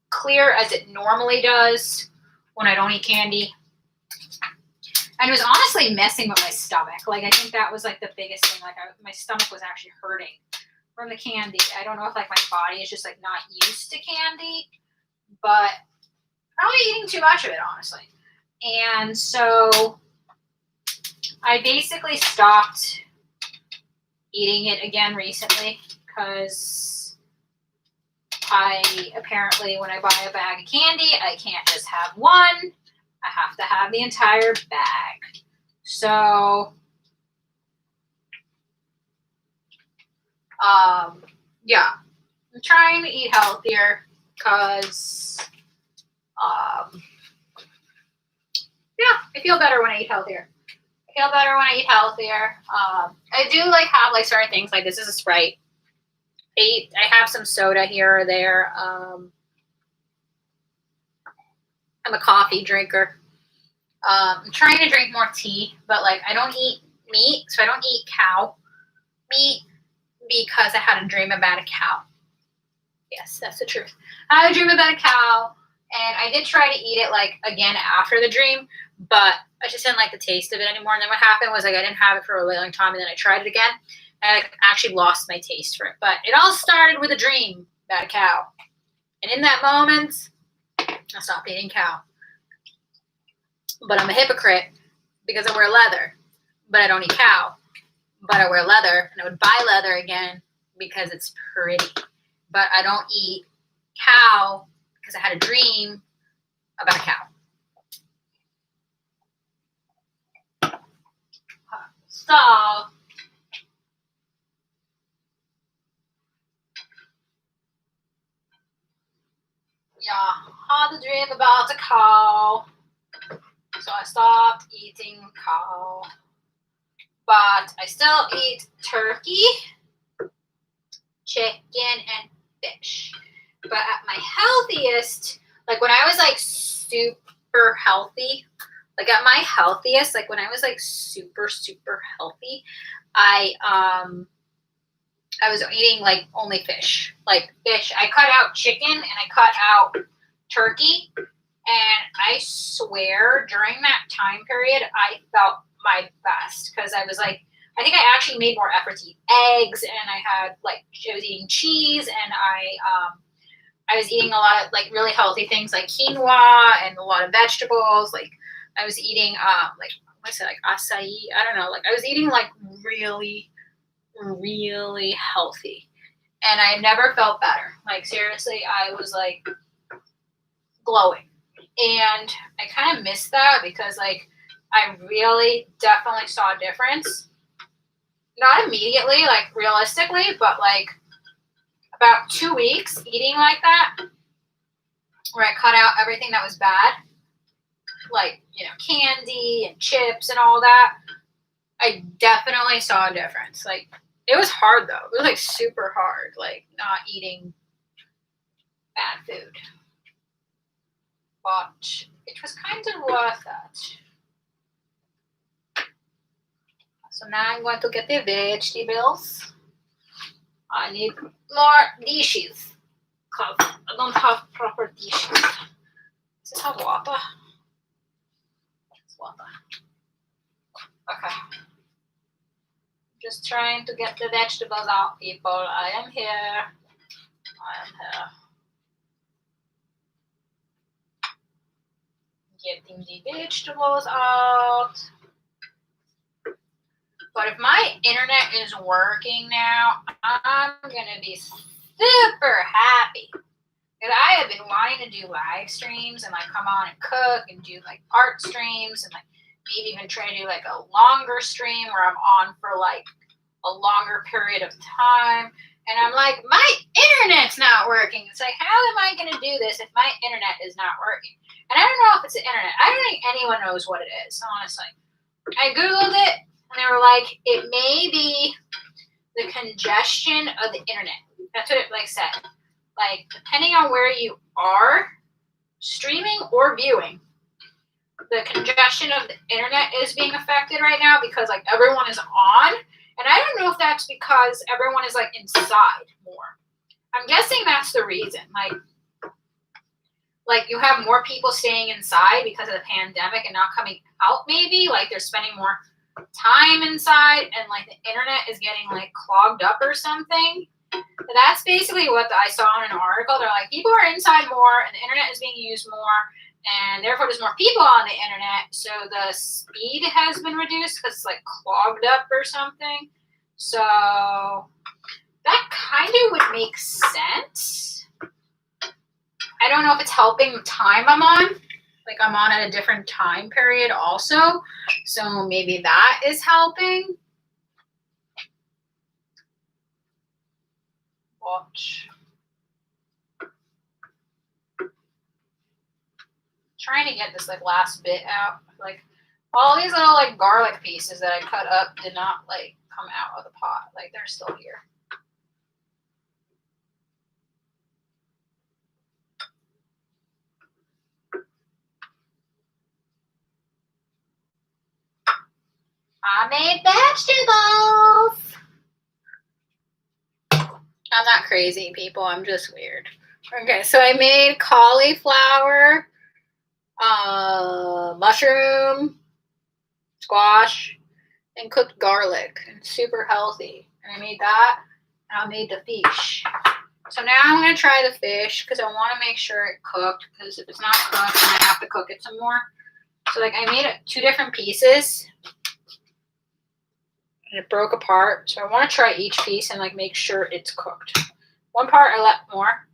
clear as it normally does when I don't eat candy. And it was honestly messing with my stomach. Like, I think that was like the biggest thing. Like, my stomach was actually hurting from the candy. I don't know if like my body is just like not used to candy, but probably eating too much of it, honestly. And so I basically stopped eating it again recently because I apparently, when I buy a bag of candy, I can't just have one. I have to have the entire bag. So yeah, I'm trying to eat healthier because, yeah, I feel better when I eat healthier. I do like have like certain things, like this is a Sprite. I have some soda here or there. I'm a coffee drinker. I'm trying to drink more tea, but like I don't eat meat, so I don't eat cow meat because I had a dream about a cow. Yes, that's the truth. I had a dream about a cow, and I did try to eat it like again after the dream, but I just didn't like the taste of it anymore. And then what happened was like I didn't have it for a really long time, and then I tried it again, and I actually lost my taste for it. But it all started with a dream about a cow, and in that moment, I stopped eating cow. But I'm a hypocrite because I wear leather, but I don't eat cow. But I wear leather, and I would buy leather again because it's pretty. But I don't eat cow because I had a dream about a cow. So, yeah, I had a dream about a cow. So I stopped eating cow. But I still eat turkey, chicken, and fish. But at my healthiest, like when I was like super healthy, like at my healthiest, like when I was like super healthy, I was eating like only fish. Like fish. I cut out chicken and I cut out turkey. And I swear during that time period, I felt my best because I was like, I think I actually made more effort to eat eggs, and I had like I was eating cheese, and I was eating a lot of like really healthy things like quinoa and a lot of vegetables. Like I was eating like what's it like acai? I don't know. Like I was eating like really healthy, and I never felt better. Like seriously, I was like glowing, and I kind of missed that because like I really definitely saw a difference. Not immediately, like realistically, but like about 2 weeks eating like that, where I cut out everything that was bad, like, you know, candy and chips and all that. I definitely saw a difference. Like, it was hard though. It was like super hard, like not eating bad food. But it was kind of worth it. So now I'm going to get the vegetables. I need more dishes because I don't have proper dishes. Does this have water? It's water. Okay. Just trying to get the vegetables out, people. I am here. Getting the vegetables out. But if my internet is working now, I'm going to be super happy. Because I have been wanting to do live streams and like come on and cook and do like art streams and like maybe even try to do like a longer stream where I'm on for like a longer period of time. And I'm like, my internet's not working. It's like, how am I going to do this if my internet is not working? And I don't know if it's the internet. I don't think anyone knows what it is, honestly. I Googled it, and they were like, it may be the congestion of the internet. That's what it like said. Like, depending on where you are streaming or viewing, the congestion of the internet is being affected right now because like everyone is on. And I don't know if that's because everyone is like inside more. I'm guessing that's the reason. Like you have more people staying inside because of the pandemic and not coming out maybe. Like they're spending more time inside and like the internet is getting like clogged up or something. That's basically what I saw in an article. They're like, people are inside more and the internet is being used more, and therefore there's more people on the internet, so the speed has been reduced because it's like clogged up or something. So that kind of would make sense. I don't know if it's helping the time I'm on. Like I'm on at a different time period also, so maybe that is helping. Watch. Trying to get this like last bit out. Like all these little like garlic pieces that I cut up did not like come out of the pot. Like they're still here. I made vegetables. I'm not crazy, people. I'm just weird. Okay, so I made cauliflower, mushroom, squash, and cooked garlic. And super healthy. And I made that, and I made the fish. So now I'm going to try the fish because I want to make sure it cooked, because if it's not cooked, then I have to cook it some more. So like I made it 2 different pieces. And it broke apart. So I want to try each piece and like make sure it's cooked. One part I left more.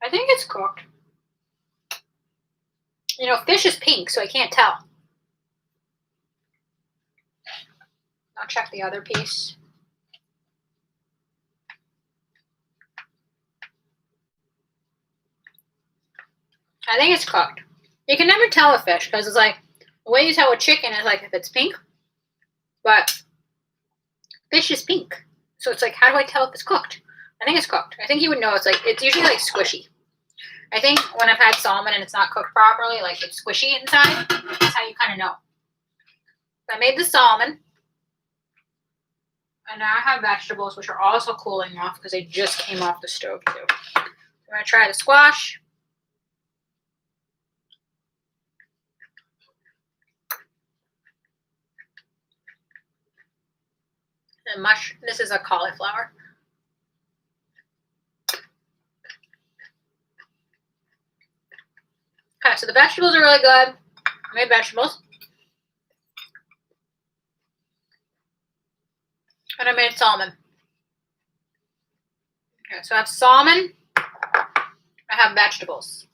I think it's cooked. You know, fish is pink, so I can't tell. I'll check the other piece. I think it's cooked. You can never tell a fish because it's like the way you tell a chicken is like if it's pink, but fish is pink. So it's like, how do I tell if it's cooked? I think it's cooked. I think you would know. It's usually like squishy. I think when I've had salmon and it's not cooked properly, like it's squishy inside, that's how you kind of know. So I made the salmon. And now I have vegetables, which are also cooling off because they just came off the stove too. I'm going to try the squash. And this is a cauliflower. Okay, so the vegetables are really good. I made vegetables. And I made salmon. Okay, so I have salmon. I have vegetables.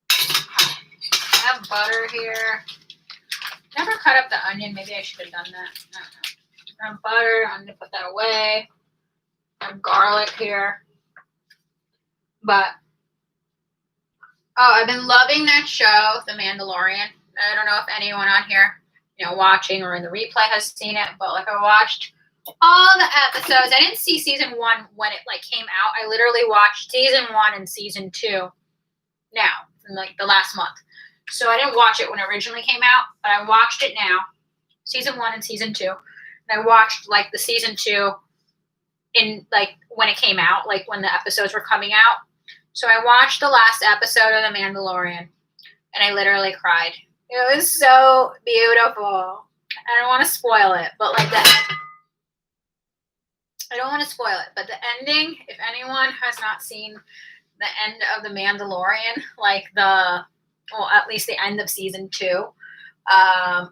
I have butter here. Never cut up the onion. Maybe I should have done that. I have butter. I'm going to put that away. I have garlic here. But, oh, I've been loving that show, The Mandalorian. I don't know if anyone on here, watching or in the replay has seen it, but like I watched all the episodes. I didn't see season 1 when it like came out. I literally watched season 1 and season 2 now, in like the last month. So I didn't watch it when it originally came out, but I watched it now, season 1 and season 2. And I watched like the season 2 in like when it came out, like when the episodes were coming out. So I watched the last episode of The Mandalorian, and I literally cried. It was so beautiful. I don't want to spoil it, but like I don't want to spoil it, but the ending, if anyone has not seen the end of The Mandalorian, like at least the end of season 2,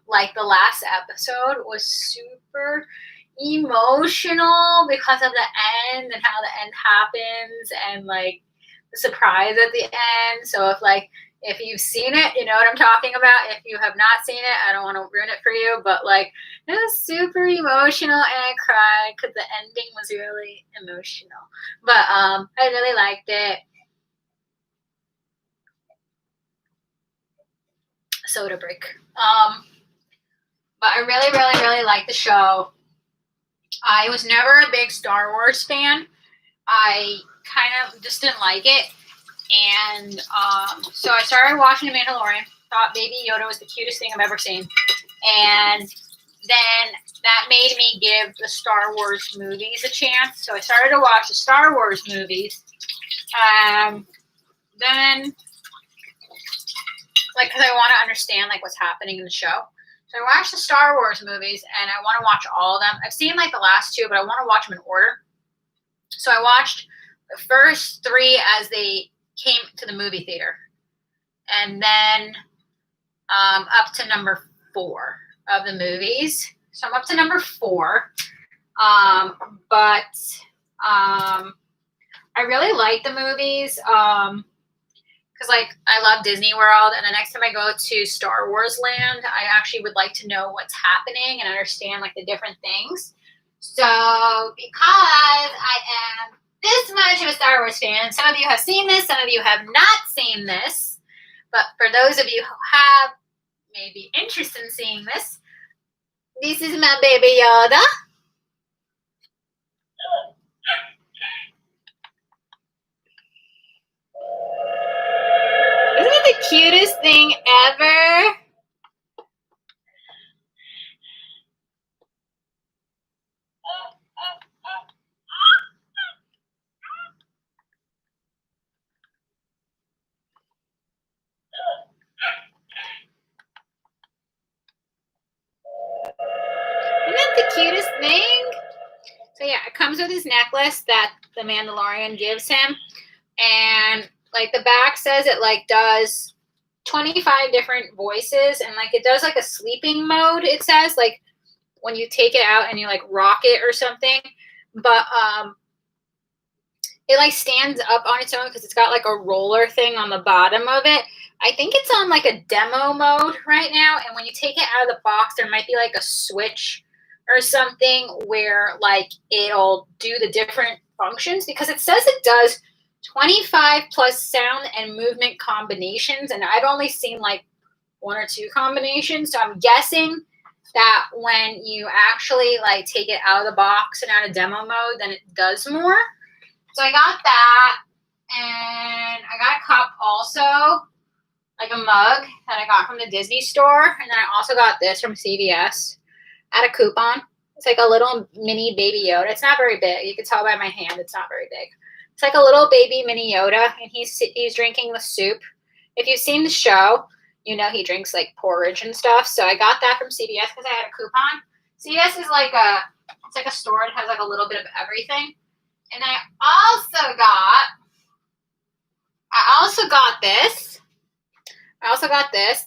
like the last episode was super emotional because of the end and how the end happens and like the surprise at the end. So if you've seen it, you know what I'm talking about. If you have not seen it, I don't want to ruin it for you, but like it was super emotional and I cried because the ending was really emotional. But I really liked it. Soda break. But I really, really, really like the show. I was never a big Star Wars fan. I kind of just didn't like it. And so I started watching The Mandalorian. Thought Baby Yoda was the cutest thing I've ever seen. And then that made me give the Star Wars movies a chance. So I started to watch the Star Wars movies. Then, like, because I want to understand, like, what's happening in the show. So I watched the Star Wars movies, and I want to watch all of them. I've seen, like, the last 2, but I want to watch them in order. So I watched the first 3 as they came to the movie theater. And then up to number 4 of the movies. So I'm up to number 4. But I really like the movies. Because, like, I love Disney World, and the next time I go to Star Wars Land, I actually would like to know what's happening and understand, like, the different things. So, because I am this much of a Star Wars fan, some of you have seen this, some of you have not seen this, but for those of you who have maybe interest in seeing this is my Baby Yoda. Isn't it the cutest thing ever? Isn't that the cutest thing? So yeah, it comes with his necklace that the Mandalorian gives him, and like the back says it like does 25 different voices, and like it does like a sleeping mode. It says like when you take it out and you like rock it or something, but it like stands up on its own because it's got like a roller thing on the bottom of it. I think it's on like a demo mode right now, and when you take it out of the box, there might be like a switch or something where like it'll do the different functions, because it says it does 25 plus sound and movement combinations, and I've only seen like one or two combinations, so I'm guessing that when you actually like take it out of the box and out of demo mode, then it does more. So I got that, and I got a cup also, like a mug that I got from the Disney store, and then I also got this from CVS at a coupon. It's like a little mini baby Yoda. It's not very big. You can tell by my hand it's not very big. It's like a little baby mini Yoda, and he's drinking the soup. If you've seen the show, you know he drinks like porridge and stuff. So I got that from CVS because I had a coupon. CVS is like it's like a store. It has like a little bit of everything. And I also got this.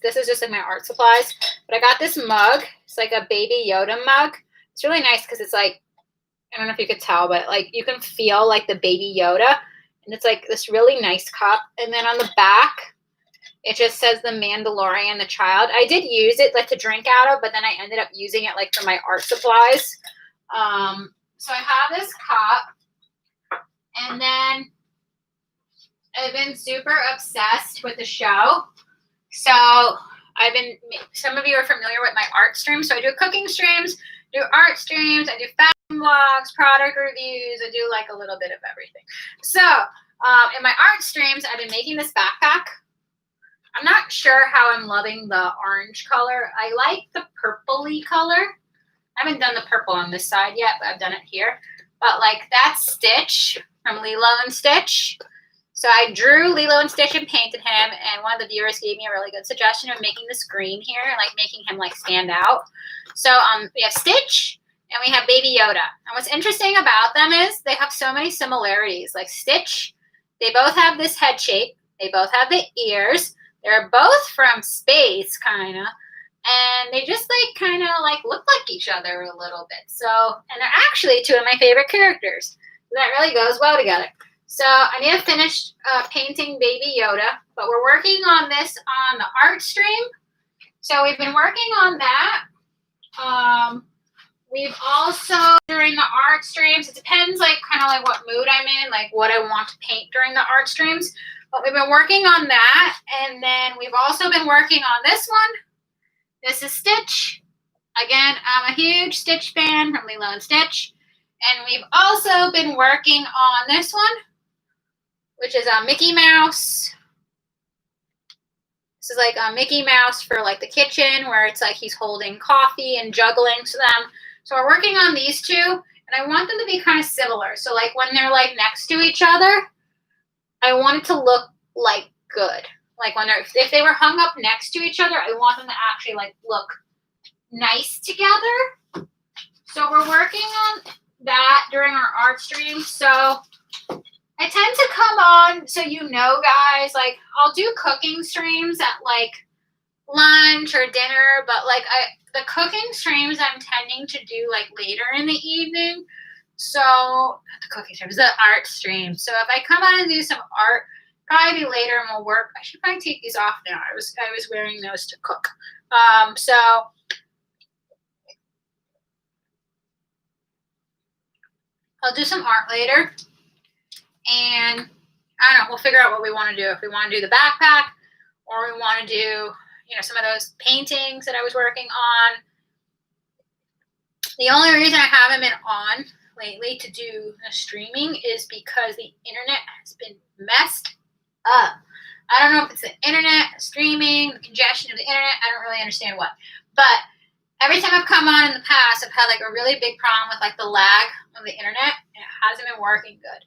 This is just like my art supplies. But I got this mug. It's like a baby Yoda mug. It's really nice because it's like, I don't know if you could tell, but like you can feel like the baby Yoda. And it's like this really nice cup. And then on the back, it just says the Mandalorian, the child. I did use it like to drink out of, but then I ended up using it like for my art supplies. So I have this cup. And then I've been super obsessed with the show. So some of you are familiar with my art streams. So I do cooking streams, do art streams, I do fashion vlogs, product reviews, I do like a little bit of everything. So in my art streams, I've been making this backpack. I'm not sure how I'm loving the orange color. I like the purpley color. I haven't done the purple on this side yet, but I've done it here. But like that's Stitch from Lilo and Stitch. So I drew Lilo and Stitch and painted him, and one of the viewers gave me a really good suggestion of making this green here, like making him like stand out. So we have Stitch and we have Baby Yoda. And what's interesting about them is they have so many similarities. Like Stitch, they both have this head shape. They both have the ears. They're both from space, kind of. And they just like kind of like look like each other a little bit. So, and they're actually two of my favorite characters. So that really goes well together. So I need to finish painting Baby Yoda, but we're working on this on the art stream. So we've been working on that. We've also, during the art streams, it depends like kind of like what mood I'm in, like what I want to paint during the art streams. But we've been working on that. And then we've also been working on this one. This is Stitch. Again, I'm a huge Stitch fan from Lilo and Stitch. And we've also been working on this one, which is a Mickey Mouse. This is like a Mickey Mouse for like the kitchen, where it's like he's holding coffee and juggling to them. So we're working on these two, and I want them to be kind of similar. So like when they're like next to each other, I want it to look like good. Like when if they were hung up next to each other, I want them to actually like look nice together. So we're working on that during our art stream. So I tend to come on, so you know, guys, like I'll do cooking streams at like lunch or dinner, but like the cooking streams I'm tending to do like later in the evening. So not the cooking streams, the art stream. So if I come on and do some art, probably be later and we'll work. I should probably take these off now. I was wearing those to cook. So I'll do some art later. And I don't know, we'll figure out what we want to do. If we want to do the backpack, or we want to do, you know, some of those paintings that I was working on. The only reason I haven't been on lately to do streaming is because the internet has been messed up. I don't know if it's the internet, streaming, the congestion of the internet. I don't really understand what. But every time I've come on in the past, I've had like a really big problem with like the lag of the internet. And it hasn't been working good.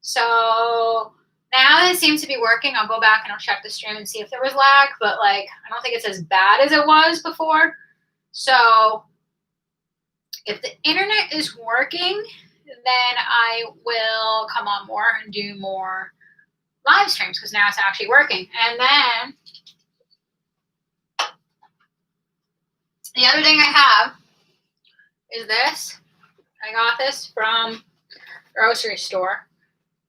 So now that it seems to be working, I'll go back and I'll check the stream and see if there was lag. But like, I don't think it's as bad as it was before. So if the internet is working, then I will come on more and do more live streams because now it's actually working. And then the other thing I have is this. I got this from the grocery store.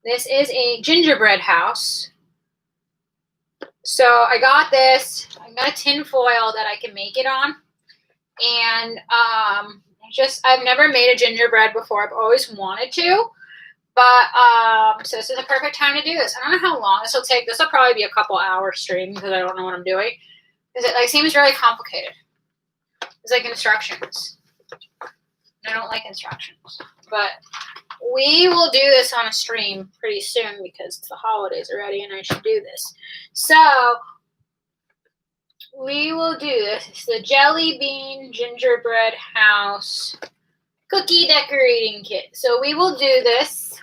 This is a gingerbread house. So I got this. I got a tin foil that I can make it on. And I've never made a gingerbread before. I've always wanted to. But so this is the perfect time to do this. I don't know how long this will take. This will probably be a couple hour stream because I don't know what I'm doing. Because it like seems really complicated. It's like instructions. I don't like instructions. But we will do this on a stream pretty soon because it's the holidays already and I should do this. So we will do this. It's the Jelly Bean Gingerbread House Cookie Decorating Kit. So we will do this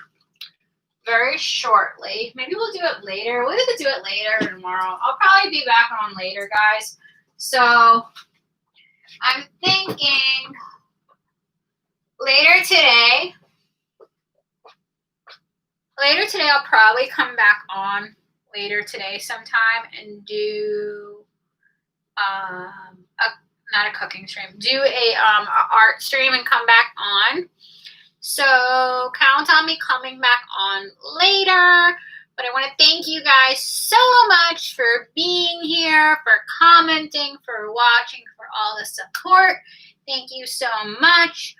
very shortly. Maybe we'll do it later. We'll either do it later or tomorrow. I'll probably be back on later, guys. So I'm thinking later today I'll probably come back on later today sometime and do not a cooking stream, do a art stream and come back on. So count on me coming back on later. But I want to thank you guys so much for being here, for commenting, for watching, for all the support. Thank you so much.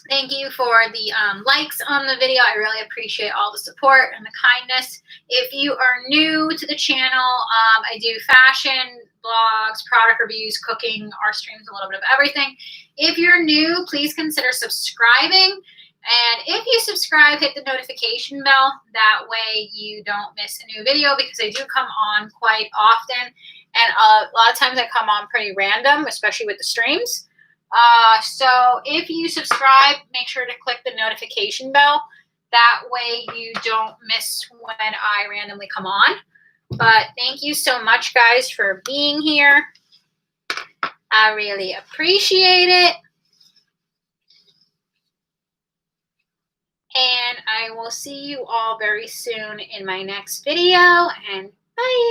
Thank you for the likes on the video. I really appreciate all the support and the kindness. If you are new to the channel, I do fashion, blogs, product reviews, cooking, art streams, a little bit of everything. If you're new, please consider subscribing. And if you subscribe, hit the notification bell. That way you don't miss a new video because I do come on quite often. And a lot of times I come on pretty random, especially with the streams. So if you subscribe, make sure to click the notification bell. That way you don't miss when I randomly come on. But thank you so much, guys, for being here. I really appreciate it. And I will see you all very soon in my next video. And bye.